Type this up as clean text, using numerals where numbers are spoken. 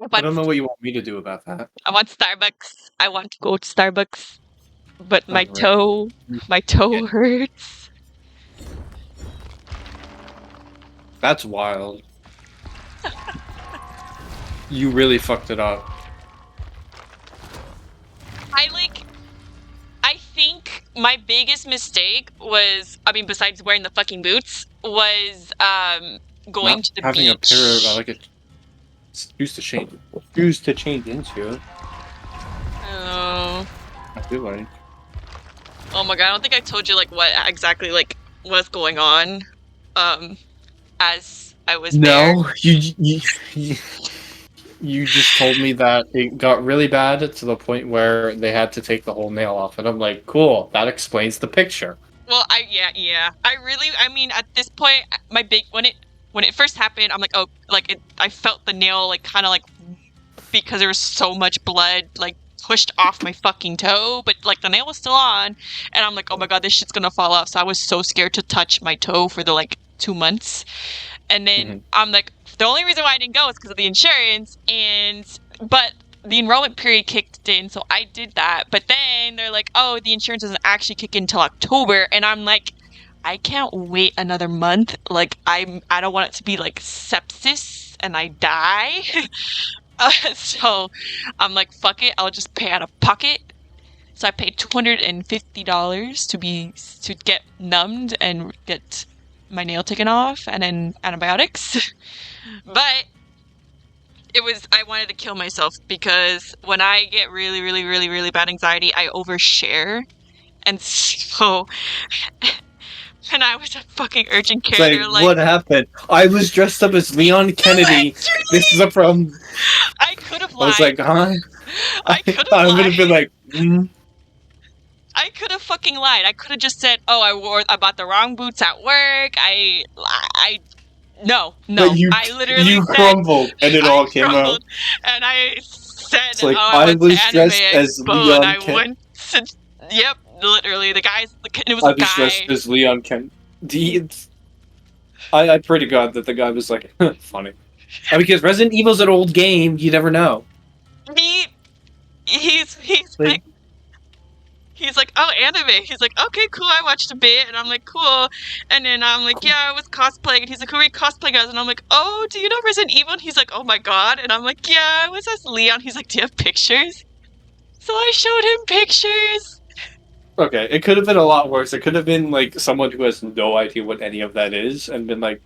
I I don't want, know what you want me to do about that. I want Starbucks. I want to go to Starbucks, but my Right. toe hurts. That's wild. You really fucked it up. I think my biggest mistake was, I mean, besides wearing the fucking boots, was going Not to the having a pair of beach. like a shoes to change into. Oh, I feel like. oh my god! I don't think I told you like what exactly like was going on, um, as I was there. No, you just told me that it got really bad to the point where they had to take the whole nail off, and I'm like, cool, that explains the picture. Well, yeah. I mean, at this point, my big when it first happened, I'm like, oh, like I felt the nail like kind of like because there was so much blood like pushed off my fucking toe, but like the nail was still on, and I'm like, oh my god, this shit's gonna fall off. So I was so scared to touch my toe for the like 2 months, and then Mhm. I'm like, the only reason why I didn't go is because of the insurance, but the enrollment period kicked in, so I did that. But then they're like, oh, the insurance doesn't actually kick in until October, and I'm like, I can't wait another month. Like I don't want it to be like sepsis and I die. So I'm like, fuck it, I'll just pay out of pocket. So I paid $250 to get numbed and get my nail taken off and then antibiotics. But I wanted to kill myself because when I get really, really, really, really bad anxiety, I overshare. And so, and I was at fucking urgent It's care, like, they're like, what happened? I was dressed up as Leon Kennedy. This is literally, a problem. I could have I was lied. like, huh? I could have I would have been lied. like, I could have fucking lied. I could have just said, "Oh, I bought the wrong boots at work." but No. I literally you said crumbled, and it I all came out. crumbled, and I said, It's "Oh, like I I went to was Anime dressed as Expo," and Leon I Ken. went to, yep, literally, it was I a was dressed guy. as Leon Ken. I pray to God that the guy was like funny. Because Resident Evil's an old game. You never know. He, he's Like, he's like, oh, anime. He's like, okay, cool. I watched a bit, and I'm like, cool. And then I'm like, yeah, I was cosplaying. And he's like, who are you cosplaying as? And I'm like, oh, do you know Resident Evil? And he's like, oh my god. And I'm like, yeah, I was as Leon. He's like, do you have pictures? So I showed him pictures. okay, it could have been a lot worse. It could have been like someone who has no idea what any of that is and been like,